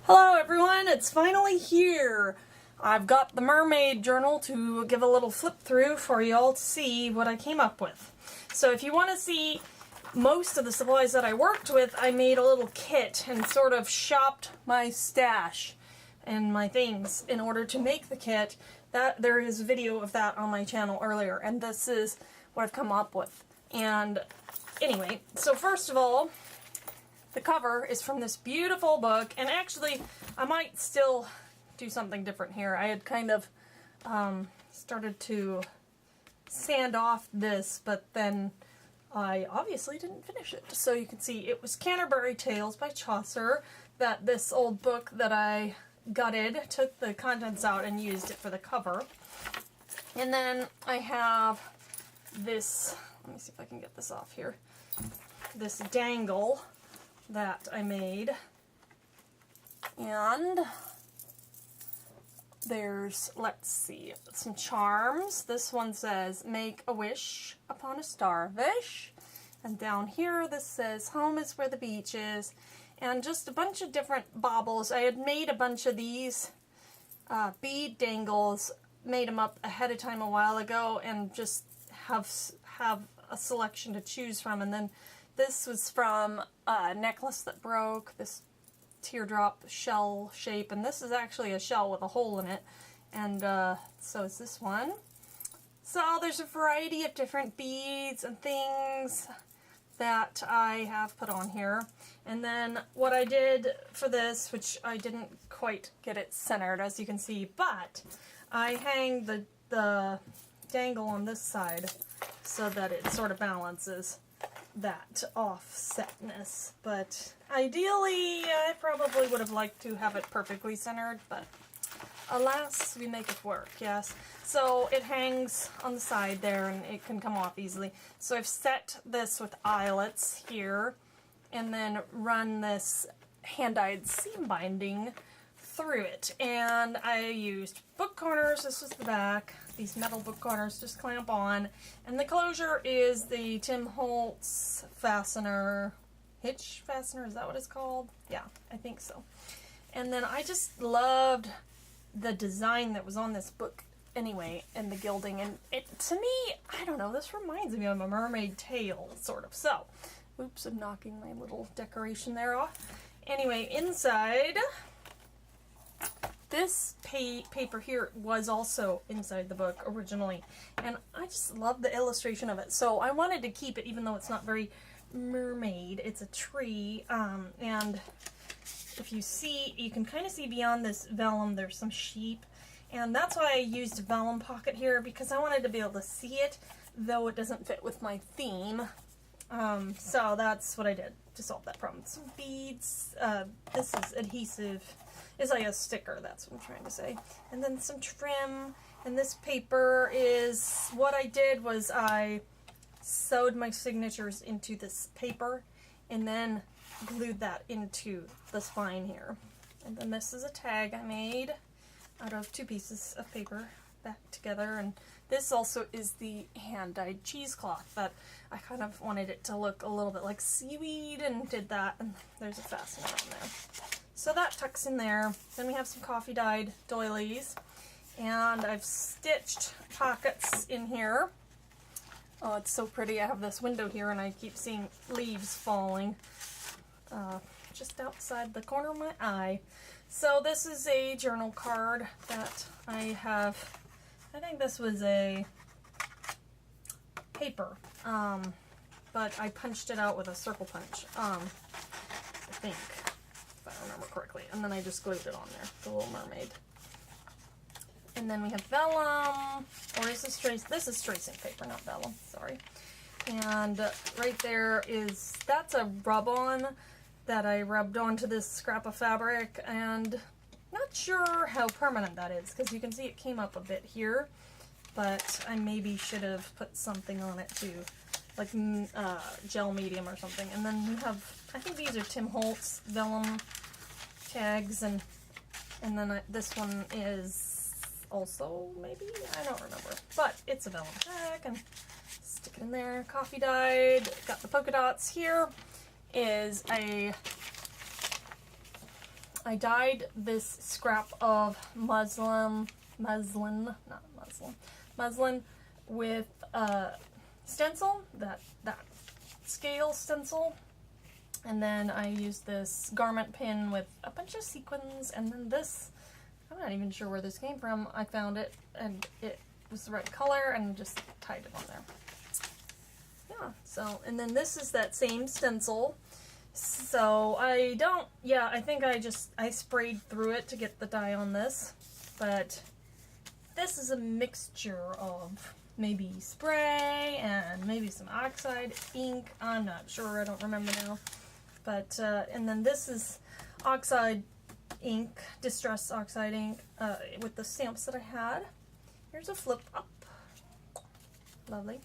Hello everyone, it's finally here. I've got the Mermaid Journal to give a little flip through for you all to see what I came up with. So if you want to see most of the supplies that I worked with, I made a little kit and sort of shopped my stash and my things in order to make the kit. There is a video of that on my channel earlier, and this is what I've come up with. And anyway, so first of all, the cover is from this beautiful book, and actually, I might still do something different here. I had kind of started to sand off this, but then I obviously didn't finish it. So you can see it was Canterbury Tales by Chaucer, that this old book that I gutted, took the contents out and used it for the cover. And then I have this, let me see if I can get this off here, this dangle that I made, and there's, let's see, some charms. This one says, make a wish upon a starfish, and down here this says, home is where the beach is, and just a bunch of different baubles. I had made a bunch of these bead dangles, made them up ahead of time a while ago, and just have a selection to choose from. And then this was from a necklace that broke, this teardrop shell shape, and this is actually a shell with a hole in it, and so is this one. So there's a variety of different beads and things that I have put on here. And then what I did for this, which I didn't quite get it centered, as you can see, but I hang the dangle on this side so that it sort of balances that offsetness. But ideally, I probably would have liked to have it perfectly centered, but alas, we make it work, yes. So it hangs on the side there, and it can come off easily. So I've set this with eyelets here, and then run this hand-dyed seam binding through it. And I used book corners. This was the back. These metal book corners just clamp on, and the closure is the Tim Holtz fastener, hitch fastener, is that what it's called? Yeah, I think so. And then I just loved the design that was on this book anyway, and the gilding, and it, to me, I don't know, this reminds me of a mermaid tale, sort of. So, oops, I'm knocking my little decoration there off. Anyway, inside, this paper here was also inside the book originally, and I just love the illustration of it. So I wanted to keep it, even though it's not very mermaid. It's a tree, and if you see, you can kind of see beyond this vellum, there's some sheep, and that's why I used a vellum pocket here, because I wanted to be able to see it, though it doesn't fit with my theme. So that's what I did to solve that problem. Some beads, this is adhesive. It's like a sticker, that's what I'm trying to say. And then some trim, and this paper is, what I did was I sewed my signatures into this paper, and then glued that into the spine here. And then this is a tag I made out of 2 pieces of paper back together, and this also is the hand-dyed cheesecloth that I kind of wanted it to look a little bit like seaweed, and did that, and there's a fastener on there. So that tucks in there. Then we have some coffee-dyed doilies, and I've stitched pockets in here. Oh, it's so pretty. I have this window here, and I keep seeing leaves falling just outside the corner of my eye. So this is a journal card that I have. I think this was a paper, but I punched it out with a circle punch, I think, if I remember correctly, and then I just glued it on there, the little mermaid. And then we have vellum, or is this is tracing paper, not vellum, sorry. And right there is, that's a rub-on that I rubbed onto this scrap of fabric, and not sure how permanent that is, because you can see it came up a bit here, but I maybe should have put something on it too, like gel medium or something. And then we have, I think these are Tim Holtz vellum tags, and then this one is also, maybe, I don't remember, but it's a vellum tag, and stick it in there. Coffee dyed, got the polka dots. Here is a I dyed this scrap of muslin with stencil, that scale stencil. And then I used this garment pin with a bunch of sequins, and then this, I'm not even sure where this came from. I found it, and it was the right color, and just tied it on there. Yeah, so, and then this is that same stencil. So I think I sprayed through it to get the dye on this, but this is a mixture of maybe spray and maybe some oxide ink. I'm not sure, I don't remember now. But, and then this is oxide ink, distress oxide ink, with the stamps that I had. Here's a flip up. Lovely.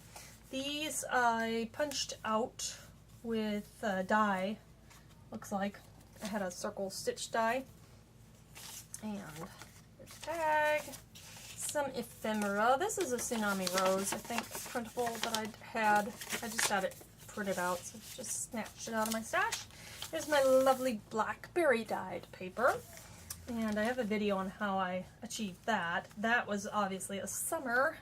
These I punched out with dye, looks like. I had a circle stitch die. And here's a tag. Some ephemera. This is a Tsunami Rose, I think, printable that I had. I just had it printed out, so just snatched it out of my stash. Here's my lovely blackberry dyed paper, and I have a video on how I achieved that. That was obviously a summer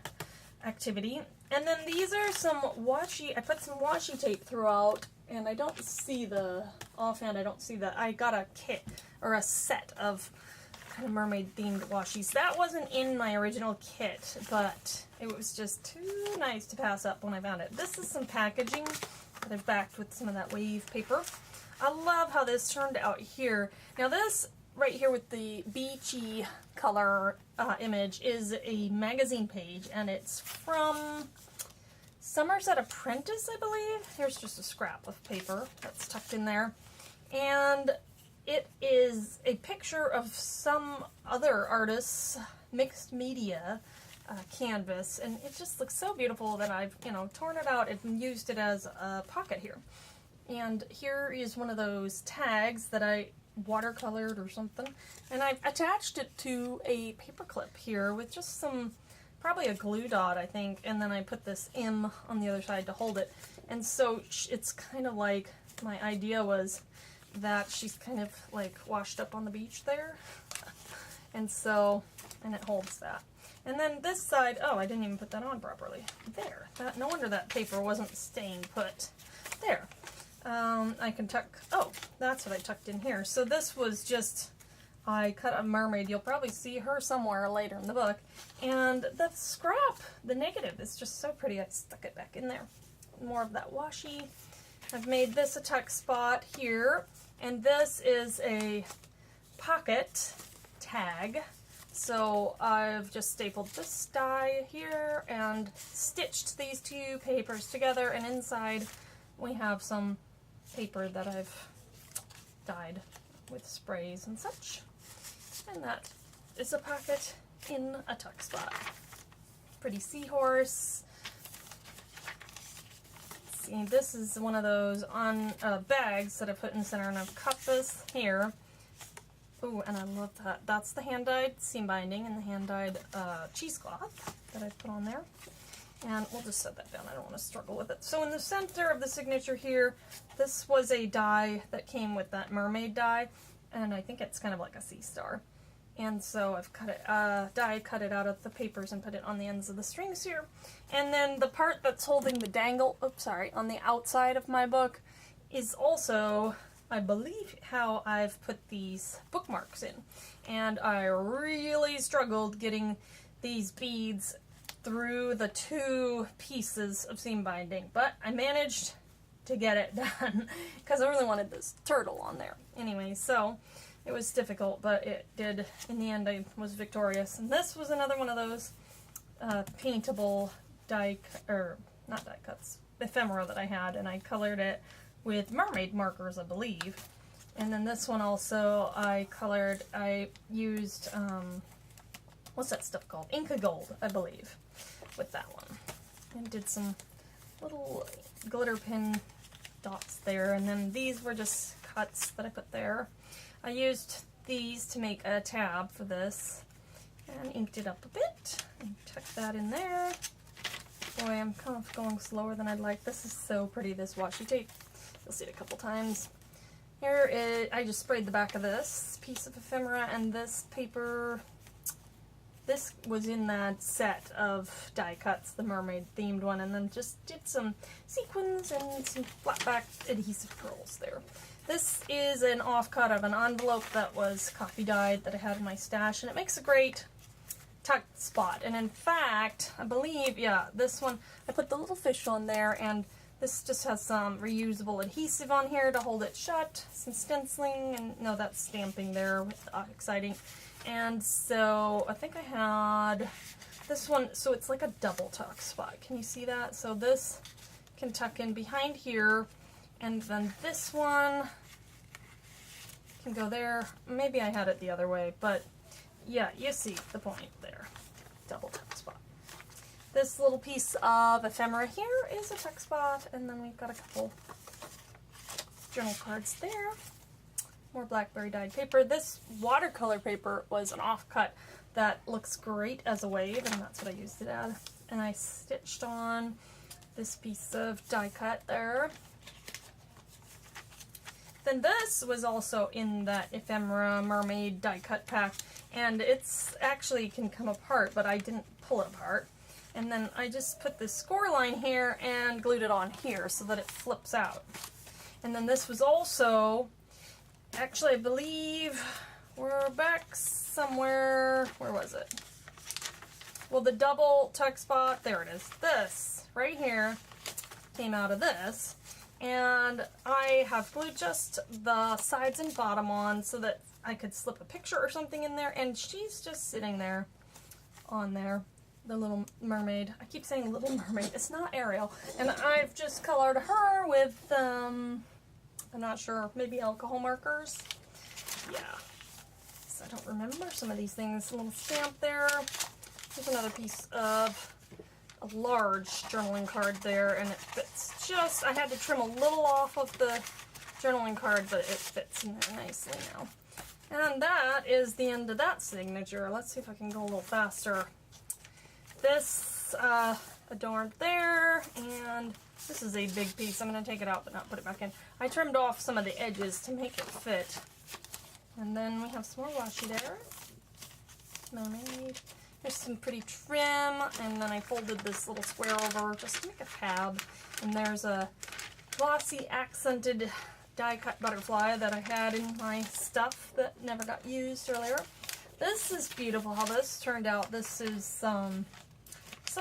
activity. And then these are some washi, I put some washi tape throughout, and I don't see the, offhand I don't see that. I got a kit, or a set of kind of mermaid themed washis. That wasn't in my original kit, but it was just too nice to pass up when I found it. This is some packaging that I've backed with some of that wave paper. I love how this turned out here. Now this right here with the beachy color image is a magazine page, and it's from Somerset Apprentice, I believe. Here's just a scrap of paper that's tucked in there. And it is a picture of some other artist's mixed media canvas, and it just looks so beautiful that I've, torn it out and used it as a pocket here. And here is one of those tags that I watercolored or something, and I've attached it to a paper clip here with just some, probably a glue dot, I think, and then I put this M on the other side to hold it. And so it's kind of like, my idea was that she's kind of like washed up on the beach there. And so, and it holds that. And then this side, oh, I didn't even put that on properly. There, no wonder that paper wasn't staying put. There. I can tuck, oh, that's what I tucked in here. So this was just, I cut a mermaid. You'll probably see her somewhere later in the book. And the scrap, the negative, is just so pretty. I stuck it back in there. More of that washi. I've made this a tuck spot here. And this is a pocket tag. So I've just stapled this die here and stitched these two papers together, and inside we have some paper that I've dyed with sprays and such. And that is a pocket in a tuck spot. Pretty seahorse. See, this is one of those on bags that I put in the center, and I've cut this here. Ooh, and I love that. That's the hand-dyed seam binding and the hand-dyed cheesecloth that I put on there. And we'll just set that down. I don't want to struggle with it. So in the center of the signature here, this was a die that came with that mermaid die, and I think it's kind of like a sea star. And so I've cut it, cut it out of the papers and put it on the ends of the strings here. And then the part that's holding the dangle, oops, sorry, on the outside of my book is also, I believe, how I've put these bookmarks in. And I really struggled getting these beads through the two pieces of seam binding, but I managed to get it done because I really wanted this turtle on there. Anyway, so it was difficult, but it did. In the end, I was victorious. And this was another one of those paintable not die cuts, ephemera that I had, and I colored it with mermaid markers, I believe. And then this one also I used, what's that stuff called? Inca Gold, I believe, with that one. And did some little glitter pin dots there, and then these were just cuts that I put there. I used these to make a tab for this, and inked it up a bit, and tucked that in there. Boy, I'm kind of going slower than I'd like. This is so pretty, this washi tape. You'll see it a couple times. Here is, I just sprayed the back of this piece of ephemera, and this paper, this was in that set of die cuts, the mermaid themed one, and then just did some sequins and some flat back adhesive pearls there. This is an offcut of an envelope that was copy dyed that I had in my stash, and it makes a great tucked spot. And in fact, I believe, yeah, this one, I put the little fish on there, and this just has some reusable adhesive on here to hold it shut, some stenciling, and no, that's stamping there with exciting. And so I think I had this one, so it's like a double tuck spot. Can you see that? So this can tuck in behind here, and then this one can go there. Maybe I had it the other way, but yeah, you see the point there. Double tuck spot. This little piece of ephemera here is a tuck spot, and then we've got a couple journal cards there. More blackberry dyed paper. This watercolor paper was an offcut that looks great as a wave, and that's what I used it as. And I stitched on this piece of die cut there. Then this was also in that ephemera mermaid die cut pack, and it's actually can come apart, but I didn't pull it apart. And then I just put this score line here and glued it on here so that it flips out. And then this was also, actually I believe we're back somewhere, where was it? Well, the double tuck spot, there it is. This right here came out of this. And I have glued just the sides and bottom on so that I could slip a picture or something in there, and she's just sitting there on there, the little mermaid. I keep saying little mermaid, it's not Ariel. And I've just colored her with, I'm not sure, maybe alcohol markers? Yeah. So I don't remember some of these things. A little stamp there. Here's another piece of a large journaling card there, and it fits just, I had to trim a little off of the journaling card, but it fits in there nicely now. And that is the end of that signature. Let's see if I can go a little faster. This adorned there, and this is a big piece. I'm going to take it out but not put it back in. I trimmed off some of the edges to make it fit. And then we have some more washi there. Mermaid. There's some pretty trim, and then I folded this little square over just to make a tab. And there's a glossy accented die cut butterfly that I had in my stuff that never got used earlier. This is beautiful how this turned out. This is some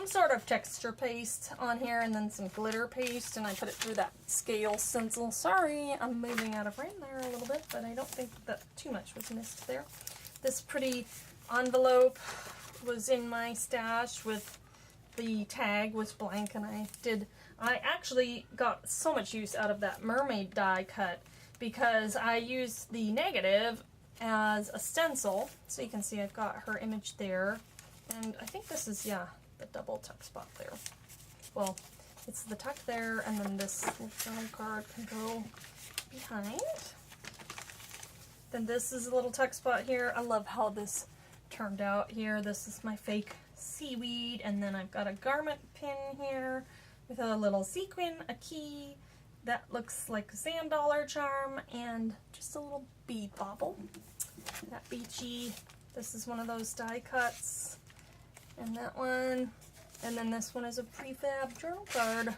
sort of texture paste on here, and then some glitter paste, and I put it through that scale stencil. Sorry, I'm moving out of frame there a little bit, but I don't think that too much was missed there. This pretty envelope was in my stash with the tag was blank, and I actually got so much use out of that mermaid die cut because I used the negative as a stencil. So you can see I've got her image there, and I think this is, yeah, the double tuck spot there. Well, it's the tuck there, and then this little journal card can go behind. Then this is a little tuck spot here. I love how this turned out here. This is my fake seaweed, and then I've got a garment pin here with a little sequin, a key that looks like a sand dollar charm, and just a little bead bauble. That beachy. This is one of those die cuts, and that one, and then this one is a prefab journal card,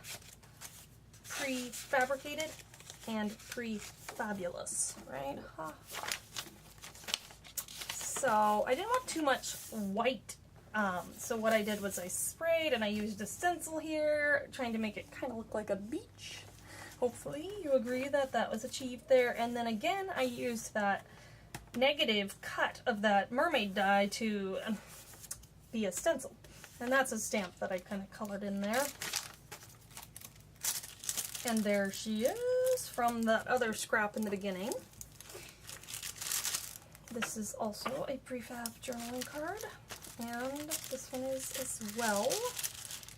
pre-fabricated and pre-fabulous, right? Ha. So I didn't want too much white, so what I did was I sprayed, and I used a stencil here, trying to make it kind of look like a beach. Hopefully you agree that that was achieved there. And then again, I used that negative cut of that mermaid die to be a stencil. And that's a stamp that I kind of colored in there. And there she is from that other scrap in the beginning. This is also a prefab journaling card, and this one is as well.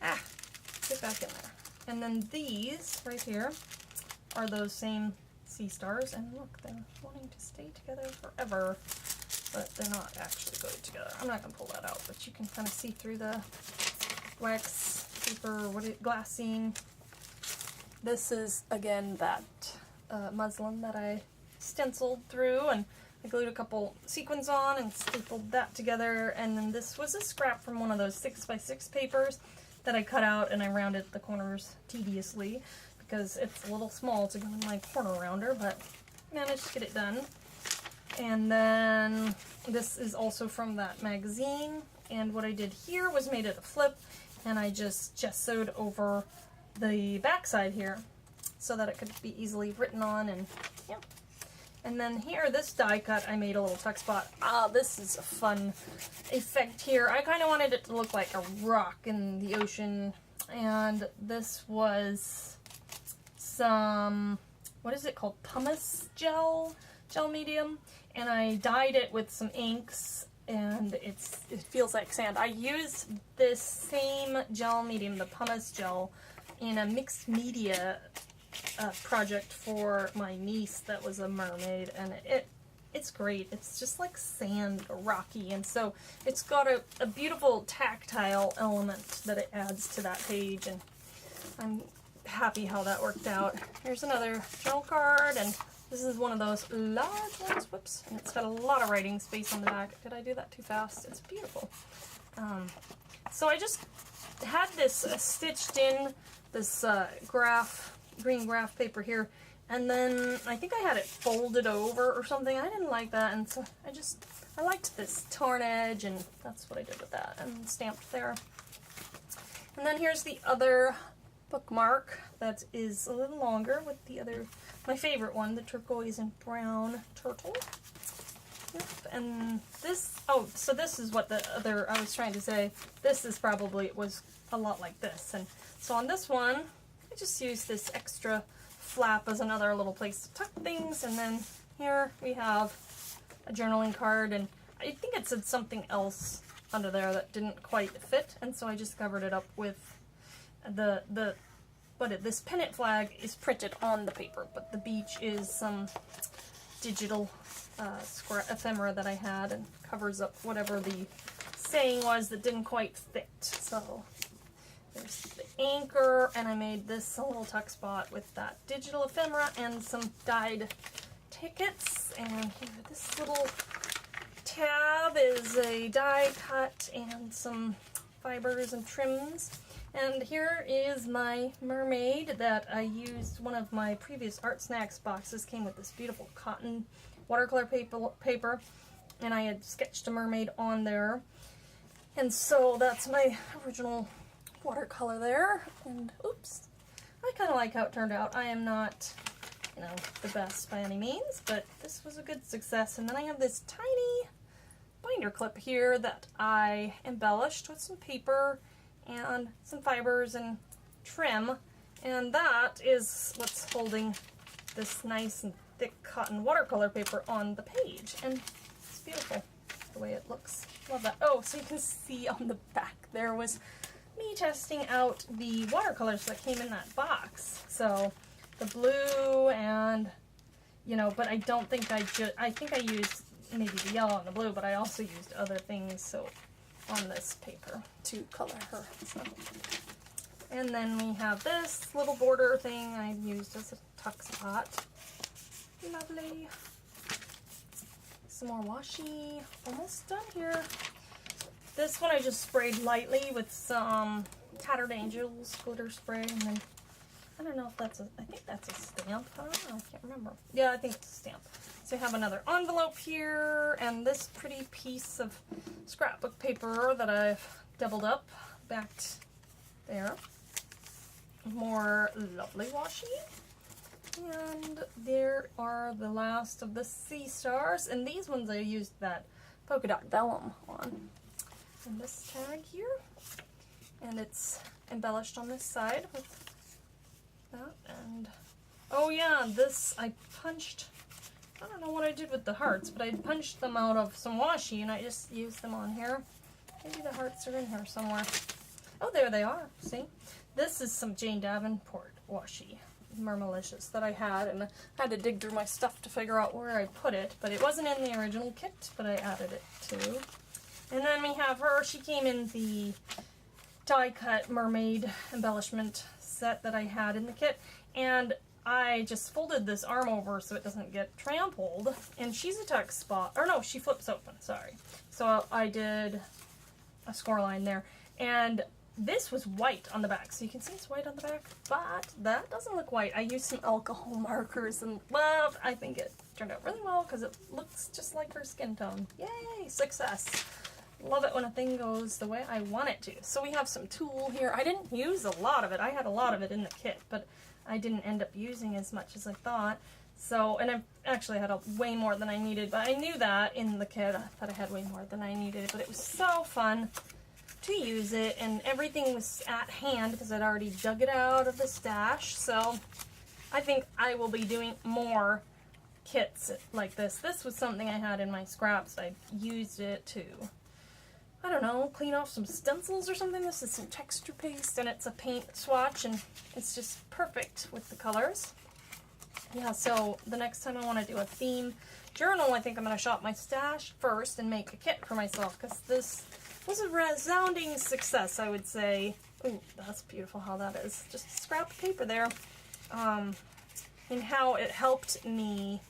Ah, get back in there. And then these right here are those same sea stars, and look, they're wanting to stay together forever, but they're not actually going together. I'm not going to pull that out, but you can kind of see through the wax paper, glassine. This is, again, that muslin that I stenciled through, and I glued a couple sequins on and stapled that together. And then this was a scrap from one of those 6x6 papers that I cut out, and I rounded the corners tediously because it's a little small to go in my corner rounder, but managed to get it done. And then this is also from that magazine, and what I did here was made it a flip, and I just gessoed over the backside here so that it could be easily written on, and yeah. And then here, this die cut, I made a little tuck spot. This is a fun effect here. I kind of wanted it to look like a rock in the ocean, and this was some, what is it called, pumice gel medium, and I dyed it with some inks, and it feels like sand. I used this same gel medium, the pumice gel, in a mixed media project for my niece that was a mermaid, and it's great. It's just like sand, rocky, and so it's got a beautiful tactile element that it adds to that page, and I'm happy how that worked out. Here's another journal card, and this is one of those large ones, whoops, and it's got a lot of writing space on the back. Did I do that too fast? It's beautiful. So I just had this stitched in, this green graph paper here, and then I think I had it folded over or something. I didn't like that, and so I liked this torn edge, and that's what I did with that, and stamped there. And then here's the other bookmark that is a little longer with the other, my favorite one, the turquoise and brown turtle. Yep. And this, so this is what the other, I was trying to say, this is probably, it was a lot like this. And so on this one, I just used this extra flap as another little place to tuck things, and then here we have a journaling card, and I think it said something else under there that didn't quite fit, and so I just covered it up with this pennant flag is printed on the paper, but the beach is some digital ephemera that I had, and covers up whatever the saying was that didn't quite fit. So there's the anchor, and I made this little tuck spot with that digital ephemera and some dyed tickets. And here, this little tab is a die cut and some fibers and trims. And here is my mermaid that I used. One of my previous Art Snacks boxes came with this beautiful cotton watercolor paper, and I had sketched a mermaid on there. And so that's my original watercolor there. And oops, I kind of like how it turned out. I am not, the best by any means, but this was a good success. And then I have this tiny binder clip here that I embellished with some paper and some fibers and trim, and that is what's holding this nice and thick cotton watercolor paper on the page, and it's beautiful the way it looks. Love that. Oh, so you can see on the back there was me testing out the watercolors that came in that box. So the blue and, but I don't think I think I used maybe the yellow and the blue, but I also used other things so on this paper to color her. So. And then we have this little border thing I used as a tuck spot. Lovely. Some more washi. Almost done here. This one I just sprayed lightly with some Tattered Angels glitter spray, and then I don't know if that's I think that's a stamp. I don't know, I can't remember. Yeah, I think it's a stamp. So I have another envelope here, and this pretty piece of scrapbook paper that I've doubled up, backed there. More lovely washi. And there are the last of the sea stars, and these ones I used that polka dot vellum on. And this tag here, and it's embellished on this side with that. And oh yeah, this I punched, I don't know what I did with the hearts, but I punched them out of some washi and I just used them on here. Maybe the hearts are in here somewhere. Oh, there they are. See? This is some Jane Davenport washi, Mermalicious, that I had, and I had to dig through my stuff to figure out where I put it, but it wasn't in the original kit, but I added it too. And then we have her. She came in the die-cut mermaid embellishment set that I had in the kit, and I just folded this arm over so it doesn't get trampled, and she's a tuck spot, or no, she flips open, sorry. So I did a score line there, and this was white on the back, so you can see it's white on the back, but that doesn't look white. I used some alcohol markers, and I think it turned out really well because it looks just like her skin tone. Yay, success. Love it when a thing goes the way I want it to. So we have some tulle here. I didn't use a lot of it. I had a lot of it in the kit, but I didn't end up using as much as I thought. So, and I actually had way more than I needed, but I knew that in the kit. I thought I had way more than I needed, but it was so fun to use it, and everything was at hand because I'd already dug it out of the stash. So I think I will be doing more kits like this. This was something I had in my scraps. I used it to, I don't know, clean off some stencils or something. This is some texture paste, and it's a paint swatch, and it's just perfect with the colors. Yeah, so the next time I want to do a theme journal, I think I'm going to shop my stash first and make a kit for myself, because this was a resounding success, I would say. Ooh, that's beautiful how that is. Just a scrap of paper there. And how it helped me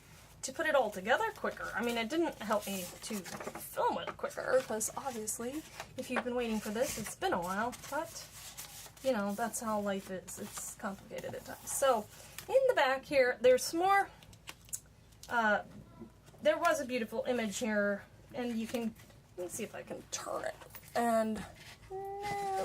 to put it all together quicker. I mean, it didn't help me to film it quicker, because obviously, if you've been waiting for this, it's been a while, but, you know, that's how life is. It's complicated at times. So, in the back here, there's some more, there was a beautiful image here, and you can, let me see if I can turn it, and,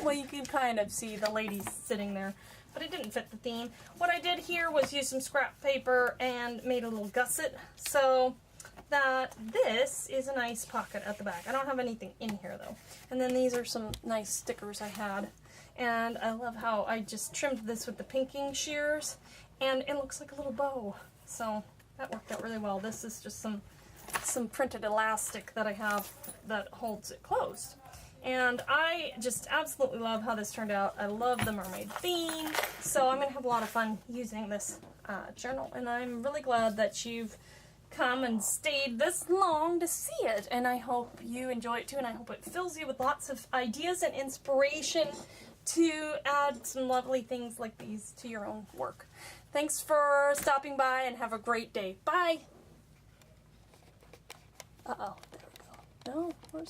well, you can kind of see the lady sitting there, but it didn't fit the theme. What I did here was use some scrap paper and made a little gusset, so that this is a nice pocket at the back. I don't have anything in here, though. And then these are some nice stickers I had, and I love how I just trimmed this with the pinking shears, and it looks like a little bow, so that worked out really well. This is just some printed elastic that I have that holds it closed. And I just absolutely love how this turned out. I love the mermaid theme, so I'm going to have a lot of fun using this journal, and I'm really glad that you've come and stayed this long to see it, and I hope you enjoy it too, and I hope it fills you with lots of ideas and inspiration to add some lovely things like these to your own work. Thanks for stopping by, and have a great day. Bye! Uh-oh, there we go. No, where's